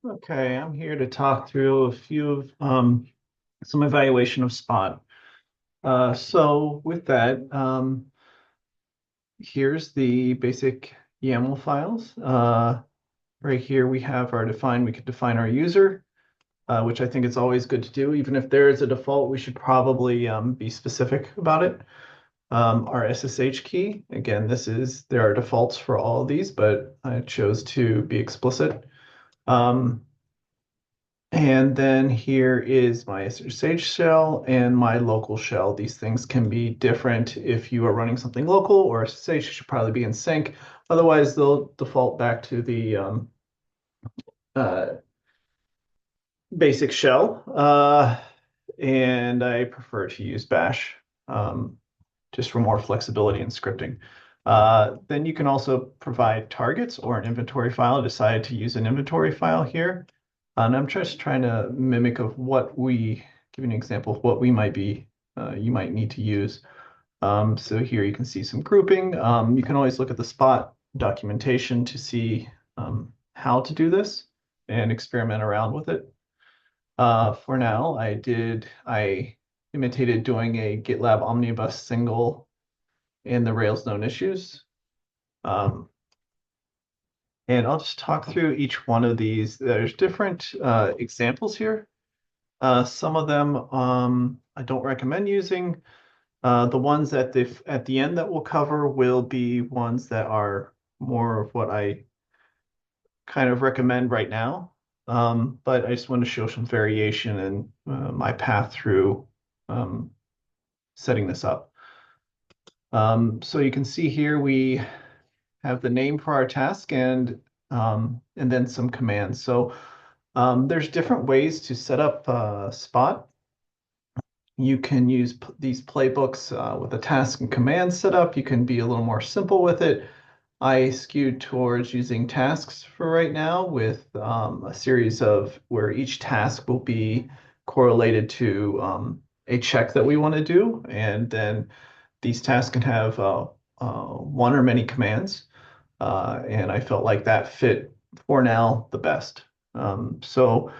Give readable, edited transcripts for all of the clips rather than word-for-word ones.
Okay, I'm here to talk through a few of some evaluation of Spot. So with that, here's the basic YAML files. Right here we have our define. We could define our user, which I think is always good to do. Even if there is a default, we should probably be specific about it. Our SSH key, again, there are defaults for all of these, but I chose to be explicit. And then here is my SSH shell and my local shell. These things can be different if you are running something local, or SSH should probably be in sync. Otherwise, they'll default back to the uh, basic shell. And I prefer to use bash um, just for more flexibility in scripting. Then you can also provide targets or an inventory file. I decided to use an inventory file here. And I'm just trying to mimic of give an example of what you might need to use. So here you can see some grouping. You can always look at the Spot documentation to see how to do this and experiment around with it. For now, I imitated doing a GitLab omnibus single in the Rails known issues. Um, and I'll just talk through each one of these. There's different examples here. Some of them I don't recommend using. The ones at the end that we'll cover will be ones that are more of what I kind of recommend right now. But I just want to show some variation in my path through um, setting this up. So you can see here we have the name for our task and then some commands. So there's different ways to set up Spot. You can use these playbooks with a task and command setup. You can be a little more simple with it. I skewed towards using tasks for right now with a series of where each task will be correlated to a check that we want to do. And then these tasks can have one or many commands. And I felt like that fit for now the best. So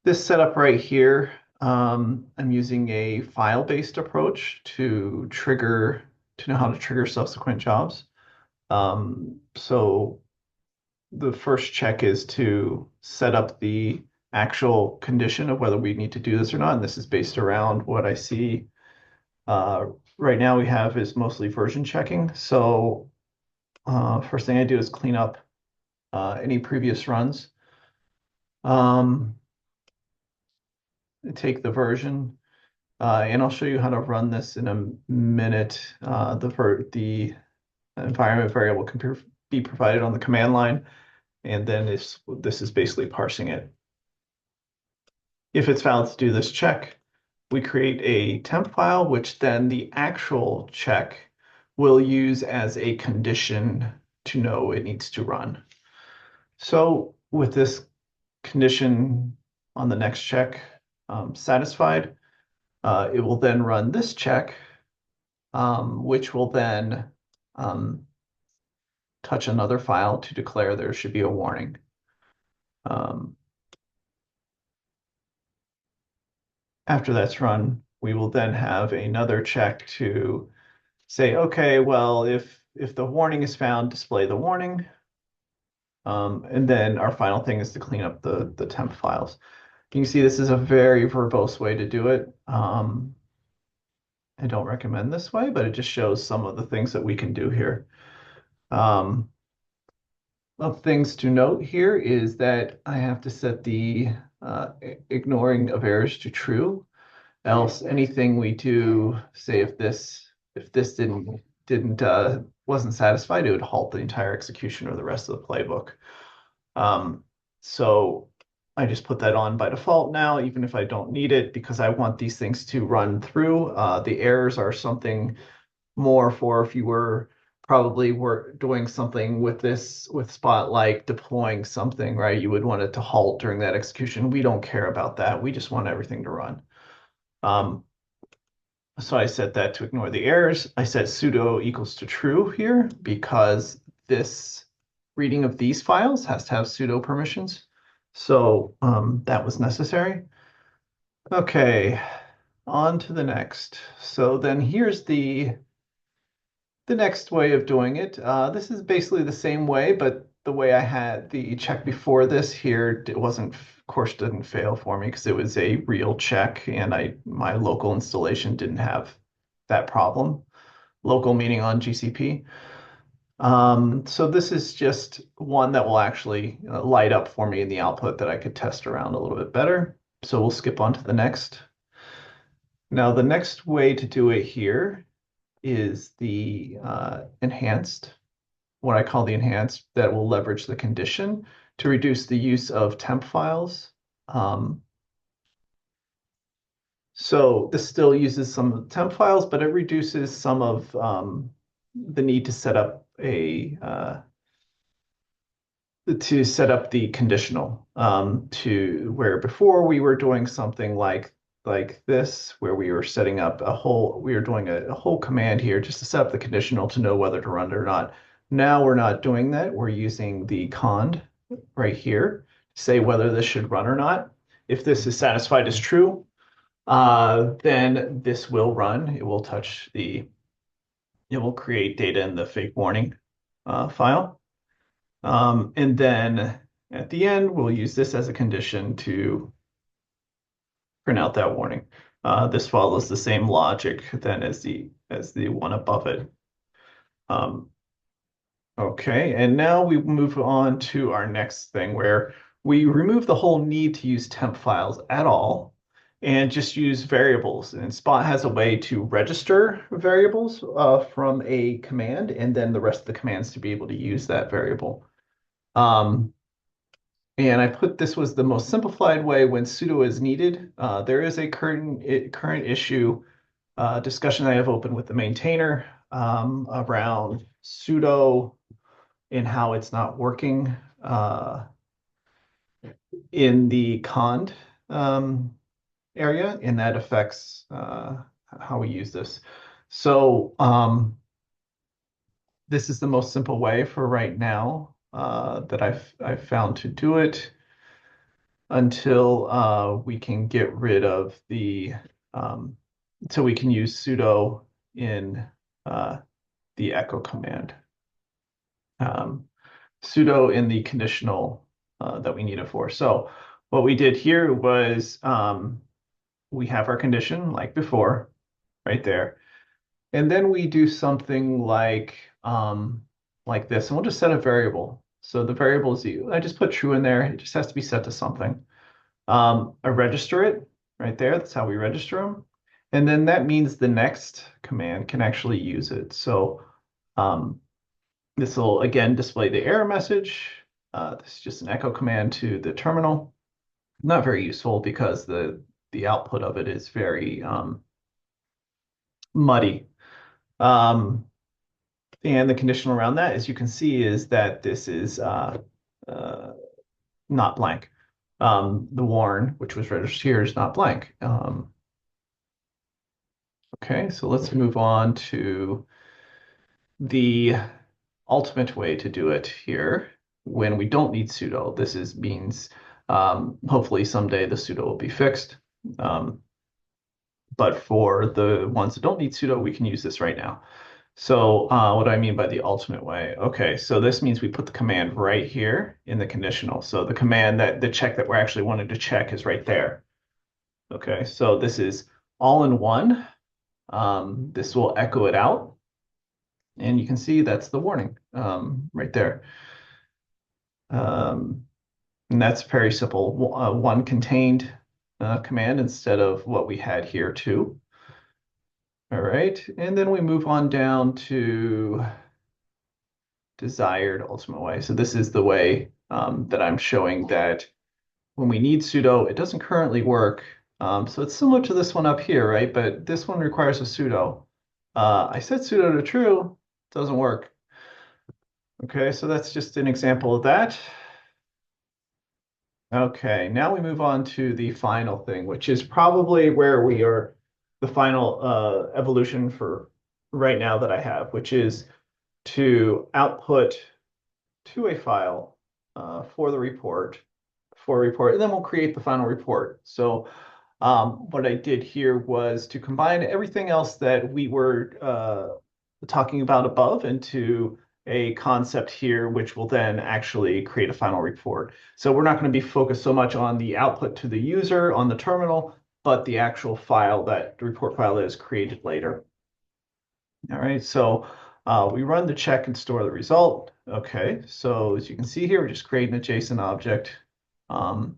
this setup right here, I'm using a file-based approach to know how to trigger subsequent jobs. So the first check is to set up the actual condition of whether we need to do this or not. And this is based around what I see uh, right now we have is mostly version checking. So first thing I do is clean up any previous runs. Um, Take the version, and I'll show you how to run this in a minute. The environment variable can be provided on the command line, and then this is basically parsing it. If it's valid to do this check, we create a temp file, which then the actual check will use as a condition to know it needs to run. So with this condition on the next check satisfied, it will then run this check, which will then touch another file to declare there should be a warning. Um, After that's run, we will then have another check to say, okay, well, if the warning is found, display the warning. And then our final thing is to clean up the temp files. You can see this is a very verbose way to do it. I don't recommend this way, but it just shows some of the things that we can do here. Of things to note here is that I have to set the ignoring of errors to true. Else anything we do, say if this didn't wasn't satisfied, it would halt the entire execution or the rest of the playbook. So I just put that on by default now, even if I don't need it, because I want these things to run through. The errors are something more for if you were doing something with Spot, like deploying something, right? You would want it to halt during that execution. We don't care about that. We just want everything to run. So I set that to ignore the errors. I set sudo equals to true here because this reading of these files has to have sudo permissions. So that was necessary. Okay, on to the next. So then here's the next way of doing it. This is basically the same way, but the way I had the check before this here, it wasn't, of course, didn't fail for me because it was a real check, and my local installation didn't have that problem. Local meaning on GCP. So this is just one that will actually light up for me in the output that I could test around a little bit better. So we'll skip on to the next. Now, the next way to do it here is the enhanced, what I call the enhanced, that will leverage the condition to reduce the use of temp files. Um, so this still uses some of the temp files, but it reduces some of the need to set up the conditional to where before we were doing something like this, where we were setting up we were doing a whole command here just to set up the conditional to know whether to run it or not. Now we're not doing that. We're using the cond right here to say whether this should run or not. If this is satisfied as true, then this will run. It will create data in the fake warning file. And then at the end, we'll use this as a condition to print out that warning. This follows the same logic then as the one above it. Um, okay, and now we move on to our next thing where we remove the whole need to use temp files at all and just use variables. And Spot has a way to register variables from a command and then the rest of the commands to be able to use that variable. And I put this was the most simplified way when sudo is needed. There is a current issue discussion I have open with the maintainer around sudo and how it's not working in the cond area, and that affects how we use this. So this is the most simple way for right now that I've found to do it until we can get rid of until we can use sudo in the echo command. Sudo in the conditional that we need it for. So what we did here was we have our condition like before, right there. And then we do something like this, and we'll just set a variable. So the variable is I just put true in there. It just has to be set to something. I register it right there. That's how we register them. And then that means the next command can actually use it. So this will again display the error message. This is just an echo command to the terminal. Not very useful because the output of it is very muddy. And the condition around that, as you can see, is that this is not blank. The warn, which was registered here, is not blank. Okay, so let's move on to the ultimate way to do it here when we don't need sudo. Means hopefully someday the sudo will be fixed. But for the ones that don't need sudo, we can use this right now. So what do I mean by the ultimate way? Okay, so this means we put the command right here in the conditional. So the command the check that we're actually wanting to check is right there. Okay, so this is all in one. This will echo it out. And you can see that's the warning right there. And that's very simple. One contained command instead of what we had here too. All right, and then we move on down to desired ultimate way. So this is the way that I'm showing that when we need sudo, it doesn't currently work. So it's similar to this one up here, right? But this one requires a sudo. I set sudo to true, doesn't work. Okay, so that's just an example of that. Okay, now we move on to the final thing, which is probably where we are, the final evolution for right now that I have, which is to output to a file for the report for a report, and then we'll create the final report. So what I did here was to combine everything else that we were talking about above into a concept here, which will then actually create a final report. So we're not going to be focused so much on the output to the user on the terminal, but the actual file, that the report file that is created later. All right, so we run the check and store the result. Okay, so as you can see here, we're just creating a JSON object. Um,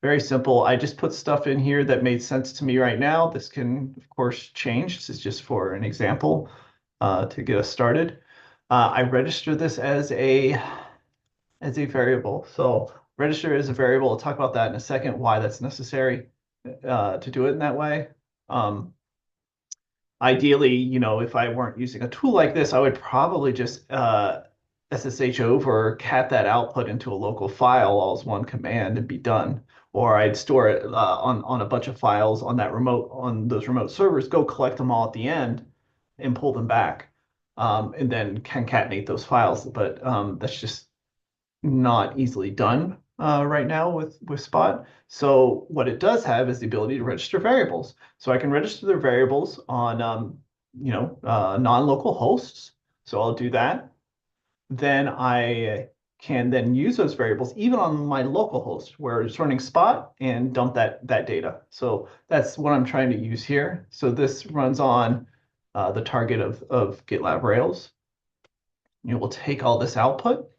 very simple. I just put stuff in here that made sense to me right now. This can, of course, change. This is just for an example to get us started. I register this as a variable. So register as a variable. I'll talk about that in a second, why that's necessary to do it in that way. Ideally, if I weren't using a tool like this, I would probably just SSH over, cat that output into a local file all as one command and be done. Or I'd store it on a bunch of files on those remote servers, go collect them all at the end and pull them back, and then concatenate those files. But that's just not easily done right now with Spot. So what it does have is the ability to register variables. So I can register the variables on non-local hosts. So I'll do that. Then I can then use those variables even on my local host where it's running Spot and dump that data. So that's what I'm trying to use here. So this runs on the target of GitLab Rails. It will take all this output.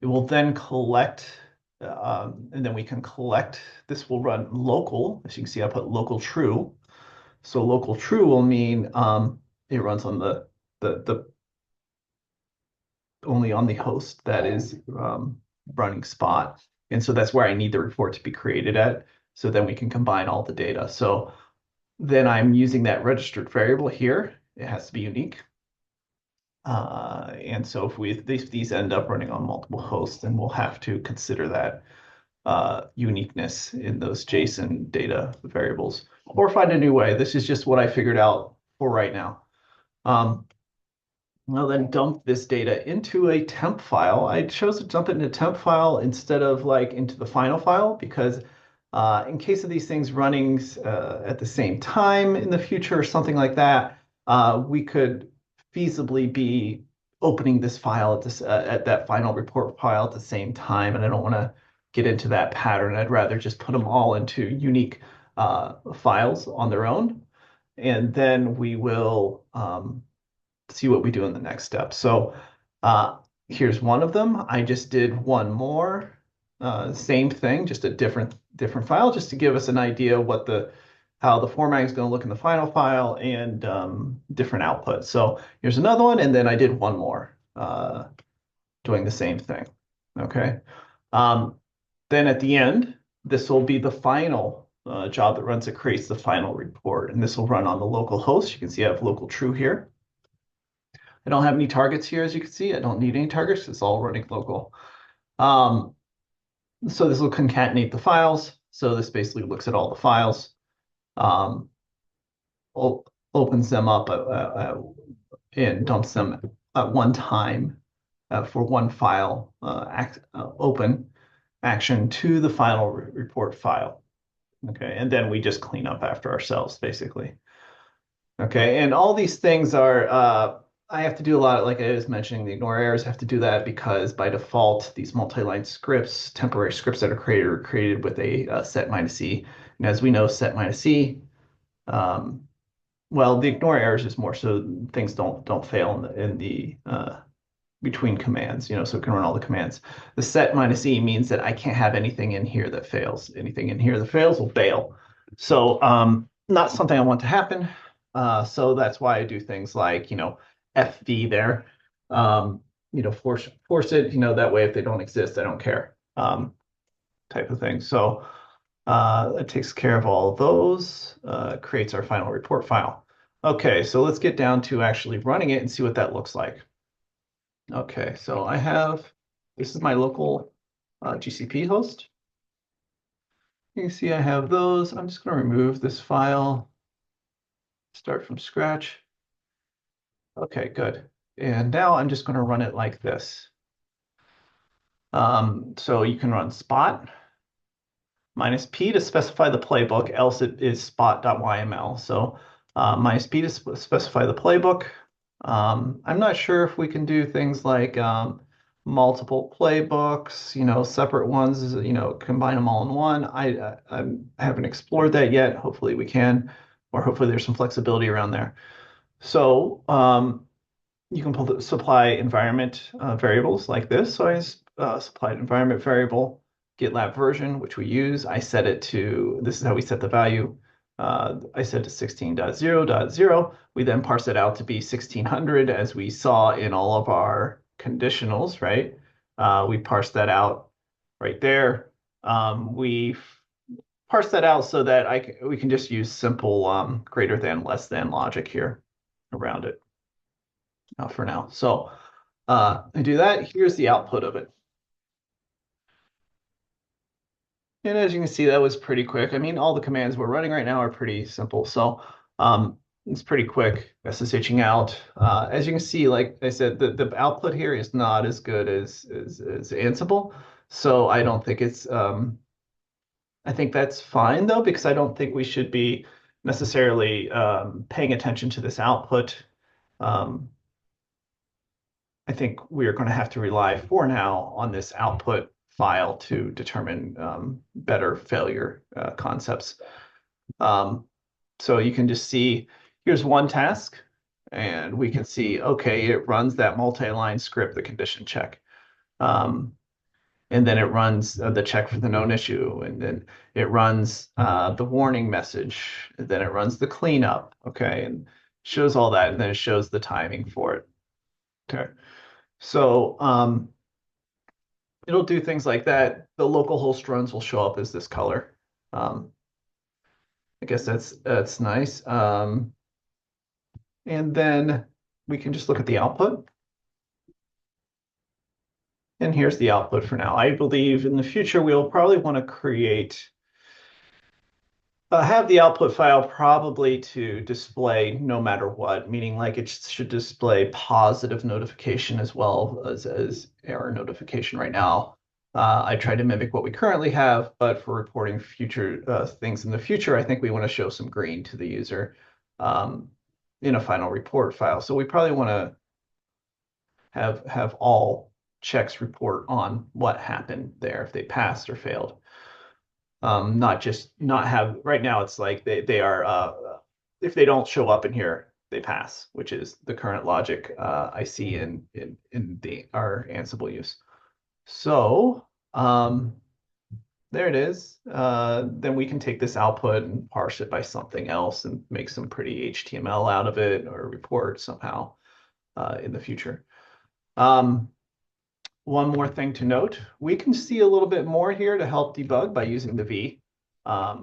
It will then collect, and then we can collect. This will run local. As you can see, I put local true. So local true will mean it runs on the only on the host that is running Spot. And so that's where I need the report to be created at. So then we can combine all the data. So then I'm using that registered variable here. It has to be unique. And so if these end up running on multiple hosts, then we'll have to consider that uniqueness in those JSON data variables, or find a new way. This is just what I figured out for right now. I'll then dump this data into a temp file. I chose to dump it in a temp file instead of like into the final file because in case of these things running at the same time in the future or something like that, we could feasibly be opening this file at that final report file at the same time, and I don't want to get into that pattern. I'd rather just put them all into unique files on their own, and then we will see what we do in the next step. So here's one of them. I just did one more, same thing, just a different file, just to give us an idea what how the formatting is going to look in the final file and different outputs. So here's another one, and then I did one more doing the same thing. Okay. Then at the end, this will be the final job that runs. It creates the final report, and this will run on the local host. You can see I have local true here. I don't have any targets here, as you can see. I don't need any targets. It's all running local. So this will concatenate the files. So this basically looks at all the files, opens them up and dumps them at one time for one file open action to the final report file. Okay, and then we just clean up after ourselves, basically. Okay, and all these things are, I have to do a lot, like I was mentioning, the ignore errors, I have to do that because by default, these multi-line scripts, temporary scripts that are created with a set minus E. And as we know, set minus E, well, the ignore errors is more so things don't fail in the between commands, so it can run all the commands. The set minus E means that I can't have anything in here that fails. Anything in here that fails will fail. So not something I want to happen. So that's why I do things like, FV there, force it, that way if they don't exist, I don't care, type of thing. So that takes care of all of those, creates our final report file. Okay, so let's get down to actually running it and see what that looks like. Okay, so this is my local GCP host. You can see I have those. I'm just going to remove this file, start from scratch. Okay, good. And now I'm just going to run it like this. So you can run spot minus P to specify the playbook, else it is spot.yml. So minus P to specify the playbook. I'm not sure if we can do things like multiple playbooks, separate ones, combine them all in one. I haven't explored that yet. Hopefully we can, or hopefully there's some flexibility around there. So you can supply environment variables like this. So I supplied environment variable GitLab version, which we use. I set it to, this is how we set the value. I set to 16.0.0. We then parse it out to be 1600 as we saw in all of our conditionals, right? We parse that out right there. We parse that out so that we can just use simple greater than, less than logic here around it for now. So I do that. Here's the output of it. And as you can see, that was pretty quick. I mean, all the commands we're running right now are pretty simple. So it's pretty quick SSHing out. As you can see, like I said, the output here is not as good as Ansible. So I don't think it's, I think that's fine though, because I don't think we should be necessarily paying attention to this output. Um, I think we are going to have to rely for now on this output file to determine better failure concepts. Um, so you can just see, here's one task, and we can see, okay, it runs that multi-line script, the condition check. And then it runs the check for the known issue, and then it runs the warning message, and then it runs the cleanup, okay, and shows all that, and then it shows the timing for it. Okay. So it'll do things like that. The local host runs will show up as this color. Um, I guess that's nice. And then we can just look at the output. And here's the output for now. I believe in the future we'll probably want to create have the output file probably to display no matter what, meaning like it should display positive notification as well as error notification right now. I try to mimic what we currently have, but for reporting future things in the future, I think we want to show some green to the user in a final report file. So we probably want to have all checks report on what happened there, if they passed or failed. Not just not have right now it's like they are if they don't show up in here they pass, which is the current logic I see in our Ansible use. So there it is. Then we can take this output and parse it by something else and make some pretty HTML out of it or report somehow in the future. One more thing to note, we can see a little bit more here to help debug by using the V. I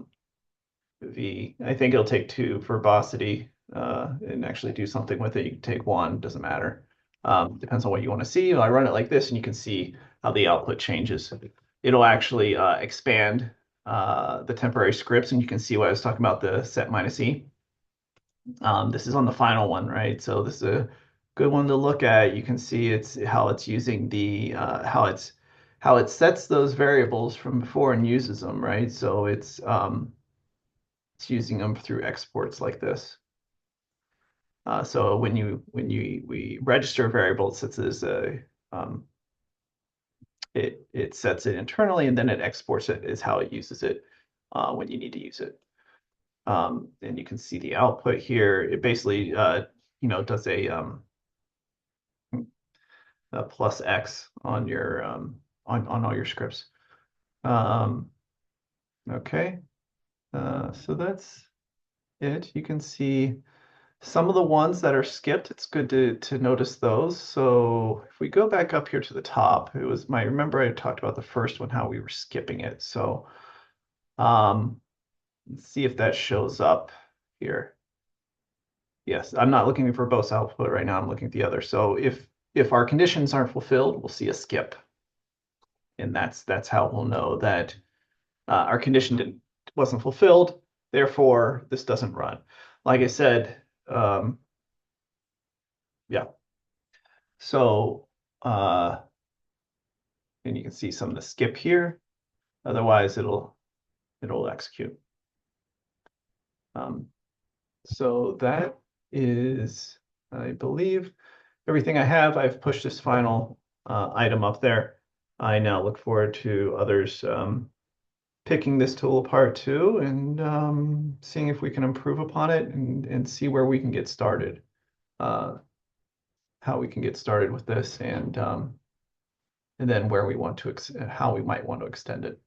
think it'll take two verbosity and actually do something with it. You can take one, doesn't matter. Depends on what you want to see. I run it like this and you can see how the output changes. It'll actually expand the temporary scripts, and you can see what I was talking about, the set minus E. This is on the final one, right? So this is a good one to look at. You can see it's how it's using the how it sets those variables from before and uses them, right? So it's using them through exports like this. So we register a variable, it sets it as a it sets it internally, and then it exports it is how it uses it when you need to use it. And you can see the output here. It basically does a plus X on your on all your scripts. Okay, so that's it. You can see some of the ones that are skipped. It's good to notice those. So if we go back up here to the top, remember I talked about the first one, how we were skipping it. So let's see if that shows up here. Yes, I'm not looking for both output right now. I'm looking at the other. So if our conditions aren't fulfilled, we'll see a skip. And that's how we'll know that our condition wasn't fulfilled. Therefore, this doesn't run. Like I said, yeah. So and you can see some of the skip here. Otherwise, it'll execute. So that is, I believe, everything I have. I've pushed this final item up there. I now look forward to others picking this tool apart too and seeing if we can improve upon it and see where we can get started, how we can get started with this and then where we want to how we might want to extend it.